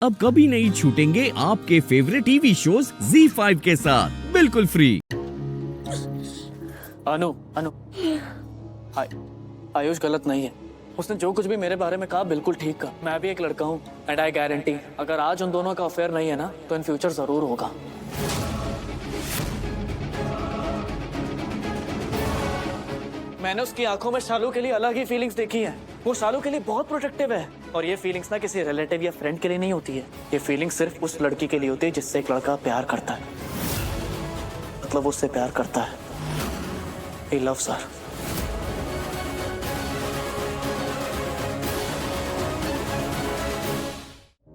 अब कभी नहीं छूटेंगे आपके फेवरेट टीवी शोज ZEE5 के साथ बिल्कुल फ्री। अनु अनु आयुष गलत नहीं है। उसने जो कुछ भी मेरे बारे में कहा बिल्कुल ठीक कहा। मैं भी एक लड़का हूँ एंड आई गारंटी अगर आज उन दोनों का अफेयर नहीं है ना तो इन फ्यूचर जरूर होगा। मैंने उसकी आंखों में शालू के लिए अलग ही फीलिंग्स देखी है। वो शालू के लिए बहुत प्रोटेक्टिव है और ये फीलिंग्स ना किसी रिलेटिव या फ्रेंड के लिए नहीं होती है। ये फीलिंग्स सिर्फ उस लड़की के लिए होती है जिससे एक लड़का प्यार करता है, मतलब उससे प्यार करता है। He loves her.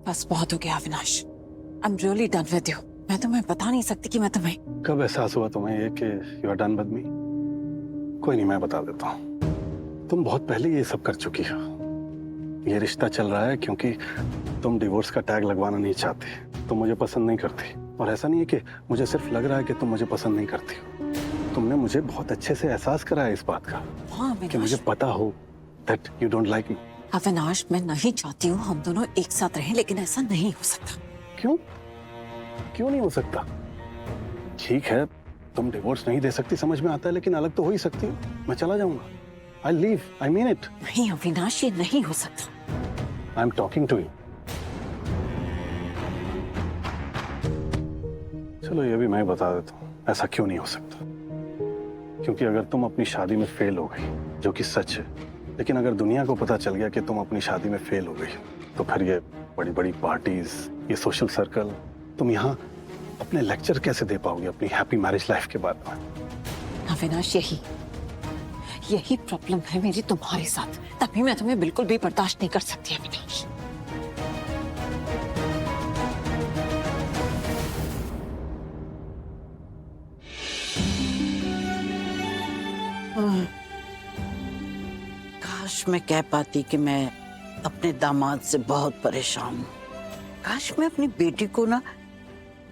बस बहुत हो गया Avinash. I'm really done with you. मैं तुम्हें बता नहीं सकती कि मैं तुम्हें कब एहसास हुआ तुम्हें ये कि you are done with me? कोई नहीं, मैं बता देता हूँ। तुम बहुत पहले ये सब कर चुकी हो। ये रिश्ता चल रहा है क्योंकि तुम डिवोर्स का टैग लगवाना नहीं चाहती। तुम मुझे पसंद नहीं करती और ऐसा नहीं है कि मुझे सिर्फ लग रहा है कि तुम मुझे पसंद नहीं करती हो। तुमने मुझे बहुत अच्छे से एहसास कराया इस बात का कि मुझे पता हो that you don't like me. Avinash, मैं नहीं चाहती हूँ हम दोनों एक साथ रहें, लेकिन ऐसा नहीं हो सकता। क्यों? क्यों नहीं हो सकता? ठीक है, तुम डिवोर्स नहीं दे सकती, समझ में आता है, लेकिन अलग तो हो ही सकती हो। मैं चला जाऊंगा। I leave, I mean it. नहीं अविनाश, ये नहीं हो सकता। I am talking to you. चलो ये भी मैं बता देता हूँ ऐसा क्यों नहीं हो सकता। क्योंकि अगर तुम अपनी शादी में फेल हो गई, जो कि सच है, लेकिन अगर दुनिया को पता चल गया कि तुम अपनी शादी में फेल हो गई, तो फिर ये बड़ी बड़ी पार्टीज, ये सोशल सर्कल, तुम यहाँ अपने लेक्चर कैसे दे पाओगे अपनी हैप्पी मैरिज लाइफ के बारे में? अविनाश, यही प्रॉब्लम है मेरी तुम्हारे साथ। तभी मैं तुम्हें बिल्कुल भी बर्दाश्त नहीं कर सकती अविनाश। काश मैं कह पाती कि मैं अपने दामाद से बहुत परेशान हूँ। काश मैं अपनी बेटी को ना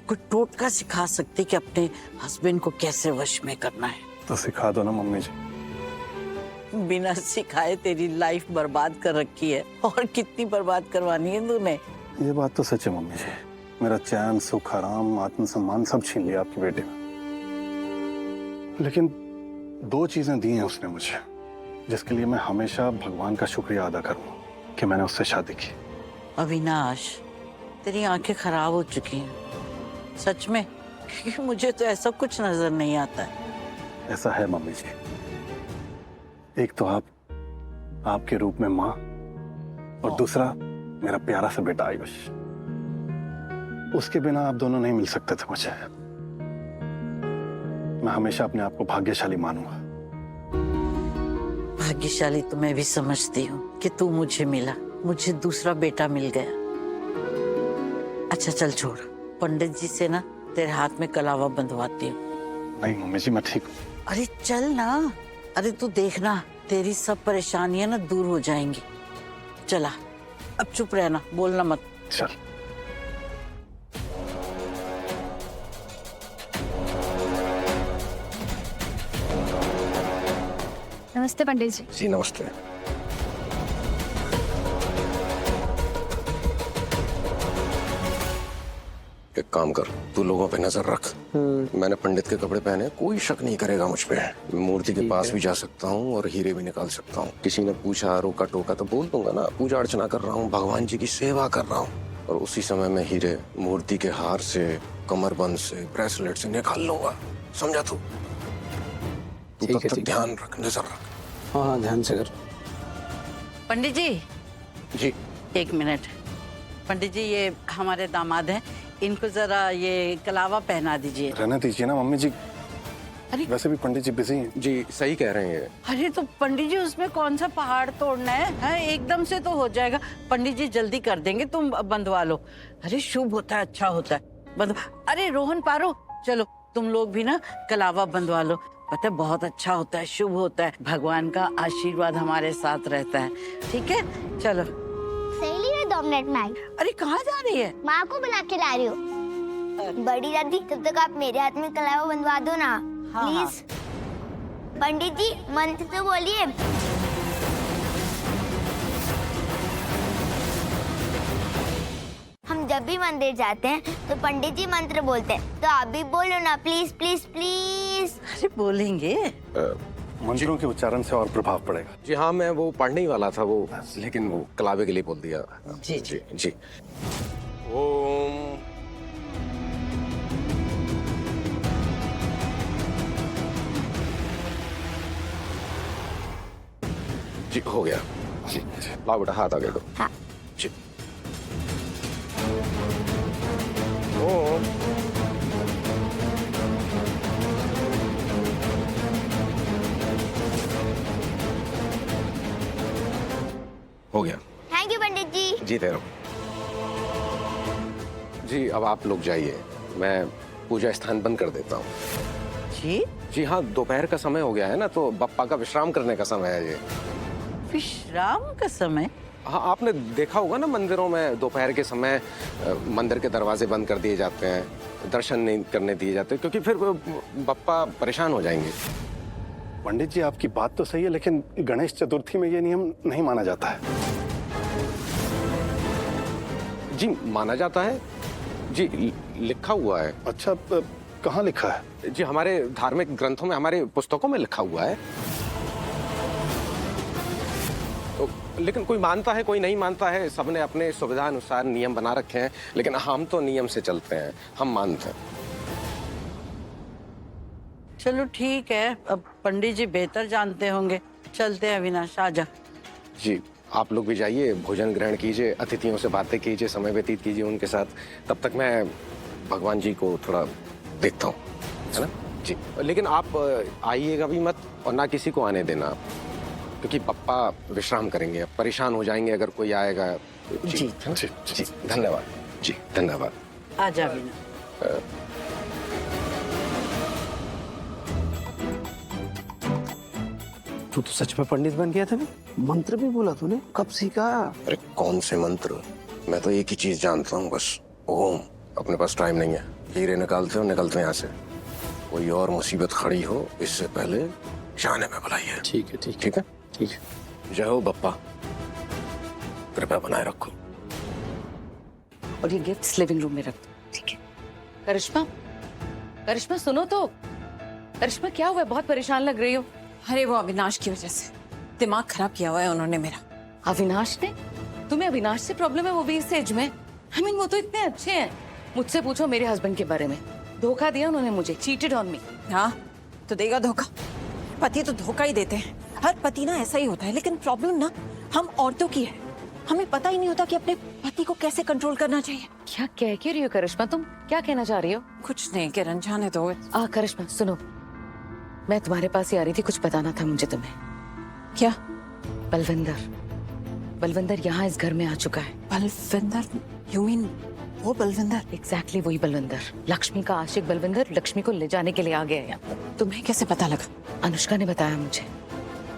कोई टोटका सिखा सकती कि अपने हस्बैंड को कैसे वश में करना है। तो सिखा दो ना मम्मी जी। बिना सिखाए तेरी लाइफ बर्बाद कर रखी है, और कितनी बर्बाद करवानी है तूने। ये बात तो सच है मम्मी जी। मेरा चैन, सुख, आराम, आत्मसम्मान सब छीन लिया आपकी बेटी ने। लेकिन दो चीजें दी हैं उसने मुझे, जिसके लिए मैं हमेशा भगवान का शुक्रिया अदा करूंगा कि मैंने उससे शादी की। अविनाश, तेरी आंखें खराब हो चुकी हैं सच में, क्योंकि मुझे तो ऐसा कुछ नजर नहीं आता है। ऐसा है मम्मी जी। एक तो आप, आपके रूप में माँ, और दूसरा मेरा प्यारा सा बेटा आयुष। उसके बिना आप दोनों नहीं मिल सकते थे मुझे। मैं हमेशा अपने आप को भाग्यशाली मानूंगा। भाग्यशाली तो मैं भी समझती हूँ कि तू मुझे मिला, मुझे दूसरा बेटा मिल गया। अच्छा चल छोड़, पंडित जी से ना तेरे हाथ में कलावा बंधवाती हूँ। नहीं मम्मी जी, मैं ठीक हूँ। अरे चल ना, अरे तू देखना तेरी सब परेशानियां ना दूर हो जाएंगी। चला, अब चुप रहना, बोलना मत। चल। नमस्ते पंडित जी। जी नमस्ते। एक काम कर, तू लोगों पे नजर रख। मैंने पंडित के कपड़े पहने, कोई शक नहीं करेगा मुझ पे। मूर्ति के पास भी जा सकता हूँ और हीरे भी निकाल सकता हूँ। किसी ने पूछा, रोका टोका तो बोल दूंगा ना पूजा अर्चना कर रहा हूँ, भगवान जी की सेवा कर रहा हूँ। और उसी समय में हीरे मूर्ति के हार से, कमरबंद से, ब्रेसलेट से निकाल लूंगा। समझा तू? तब तक ध्यान रख, नजर रख। हाँ ध्यान से कर। पंडित जी। जी एक मिनट। पंडित जी, ये हमारे दामाद हैं, इनको जरा ये कलावा पहना दीजिए। रहने दीजिए ना मम्मी जी। अरे वैसे भी पंडित जी बिजी हैं। जी सही कह रहे हैं। अरे तो पंडित जी, उसमें कौन सा पहाड़ तोड़ना है? एकदम से तो हो जाएगा। पंडित जी जल्दी कर देंगे, तुम बंधवा लो। अरे शुभ होता है, अच्छा होता है। अरे रोहन, पारो, चलो तुम लोग भी ना कलावा बंधवा लो। पता है बहुत अच्छा होता है, शुभ होता है, भगवान का आशीर्वाद हमारे साथ रहता है। ठीक है, चलो। सहेली है 2 मिनट में आई। अरे कहाँ जा रही है? माँ को बुला के ला रही हूँ। बड़ी दादी, तब तक आप मेरे हाथ में कलावा बंधवा दो ना, प्लीज। पंडित जी मंत्र तो बोलिए। हम जब भी मंदिर जाते हैं तो पंडित जी मंत्र बोलते हैं, तो आप भी बोलो ना प्लीज प्लीज प्लीज। अरे बोलेंगे। मंत्रों के उच्चारण से और प्रभाव पड़ेगा। जी हाँ, मैं वो पढ़ने ही वाला था वो, लेकिन वो कलावे के लिए बोल दिया। जी जी जी। ओम जी, हो गया। जी लाओ बेटा, हाथ आगे दो। हाँ। जी। ओम हो गया। थैंक यू पंडित जी। जीते रहो। जी अब आप लोग जाइए, मैं पूजा स्थान बंद कर देता हूँ। जी। जी हाँ, दोपहर का समय हो गया है ना, तो बप्पा का विश्राम करने का समय है ये। विश्राम का समय? हाँ, आपने देखा होगा ना मंदिरों में दोपहर के समय मंदिर के दरवाजे बंद कर दिए जाते हैं, दर्शन नहीं करने दिए जाते, क्योंकि फिर बप्पा परेशान हो जाएंगे। पंडित जी आपकी बात तो सही है, लेकिन गणेश चतुर्थी में ये नियम नहीं माना जाता है। जी माना जाता है जी, लिखा हुआ है। अच्छा, कहाँ लिखा है? जी हमारे धार्मिक ग्रंथों में, हमारे पुस्तकों में लिखा हुआ है। तो लेकिन कोई मानता है, कोई नहीं मानता है, सबने अपने सुविधा अनुसार नियम बना रखे हैं, लेकिन हम तो नियम से चलते हैं, हम मानते हैं। चलो ठीक है, अब पंडित जी बेहतर जानते होंगे। चलते हैं अविनाश, आजा। जी आप लोग भी जाइए, भोजन ग्रहण कीजिए, अतिथियों से बातें कीजिए, समय व्यतीत कीजिए उनके साथ। तब तक मैं भगवान जी को थोड़ा देखता हूँ, है ना? जी लेकिन आप आइएगा भी मत, और ना किसी को आने देना आप, क्योंकि पप्पा विश्राम करेंगे, परेशान हो जाएंगे अगर कोई आएगा। जी जी जी धन्यवाद। जी धन्यवाद। आजा अविनाश। तू तो सच में पंडित बन गया था बे? मंत्र भी बोला तूने, कब सीखा? अरे कौन से मंत्र, मैं तो एक ही चीज जानता हूँ बस, ओम। अपने पास टाइम नहीं है, हीरे निकालते हो, निकलते हैं यहाँ से। कोई और मुसीबत खड़ी हो इससे पहले जाने में बुलाइए। ठीक है ठीक है ठीक है? ठीक है। जय हो बप्पा, कृपया बनाए रखो। और ये गिफ्ट्स लिविंग रूम में रख दो, ठीक है? करिश्मा, करिश्मा सुनो तो। करिश्मा क्या हुआ है, बहुत परेशान लग रही हो। अरे वो अविनाश की वजह से दिमाग खराब किया हुआ है उन्होंने मेरा। अविनाश ने? तुम्हें अविनाश से प्रॉब्लम है, वो भी इस एज में? आई मीन वो तो इतने अच्छे हैं। मुझसे पूछो मेरे हस्बैंड के बारे में, धोखा दिया उन्होंने मुझे, चीटेड ऑन मी। हाँ तो देगा धोखा, पति तो धोखा ही देते हैं, हर पति ना ऐसा ही होता है। लेकिन प्रॉब्लम ना हम औरतों की है, हमें पता ही नहीं होता कि अपने पति को कैसे कंट्रोल करना चाहिए। क्या कह के रही हो करिश्मा, तुम क्या कहना चाह रही हो? कुछ नहीं किरण, जाने दो। करिश्मा सुनो, मैं तुम्हारे पास ही आ रही थी, कुछ बताना था मुझे तुम्हें। क्या? बलविंदर, बलविंदर यहाँ इस घर में आ चुका है। बलविंदर? यू मीन वो बलविंदर? एग्जैक्टली वही बलविंदर, लक्ष्मी का आशिक बलविंदर, लक्ष्मी को ले जाने के लिए आ गया है यहाँ। तुम्हें कैसे पता लगा? अनुष्का ने बताया मुझे,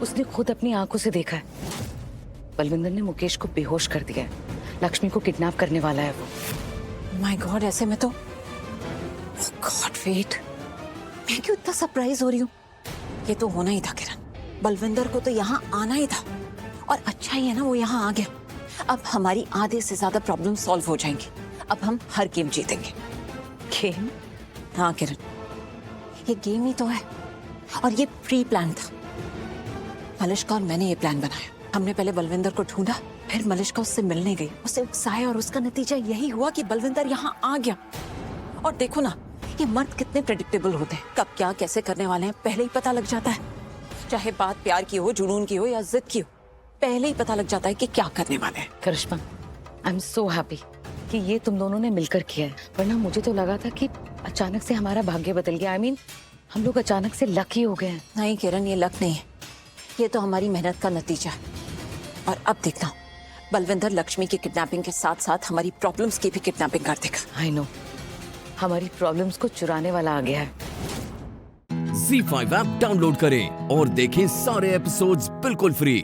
उसने खुद अपनी आंखों से देखा है। बलविंदर ने मुकेश को बेहोश कर दिया है, लक्ष्मी को किडनैप करने वाला है वो। माय गॉड, ऐसे में तो गॉड वेट, मैं क्यों इतना सरप्राइज हो रही हूँ? ये तो होना ही था किरण, बलविंदर को तो यहाँ आना ही था। और अच्छा ही है ना वो यहाँ आ गया। अब हमारी आधे से ज्यादा प्रॉब्लम सॉल्व हो जाएंगी। अब हम हर गेम जीतेंगे। गेम? हाँ किरण, ये गेम ही तो है, और ये प्री प्लान था। मलिष्का और मैंने ये प्लान बनाया। हमने पहले बलविंदर को ढूंढा, फिर मलिष्का उससे मिलने गई, उसे उकसाया, और उसका नतीजा यही हुआ कि बलविंदर यहाँ आ गया। और देखो ना, ये मर्द कितने प्रेडिक्टेबल होते हैं, कब क्या कैसे करने वाले हैं पहले ही पता लग जाता है। चाहे बात प्यार की हो, जुनून की हो या जिद की हो, पहले ही पता लग जाता है कि क्या करने वाले हैं। करिश्मा, आई एम सो हैप्पी कि ये तुम दोनों ने मिलकर किया है, वरना मुझे तो लगा था कि अचानक से हमारा भाग्य बदल गया। आई मीन हम लोग अचानक से लकी हो गए हैं। नहीं किरण, ये लक नहीं है, ये तो हमारी मेहनत का नतीजा है। और अब देखना, बलविंदर लक्ष्मी की किडनैपिंग के साथ साथ हमारी प्रॉब्लम्स की भी किडनैपिंग कर देगा। आई नो, हमारी प्रॉब्लम्स को चुराने वाला आ गया है। Z5 ऐप डाउनलोड करें और देखें सारे एपिसोड्स बिल्कुल फ्री।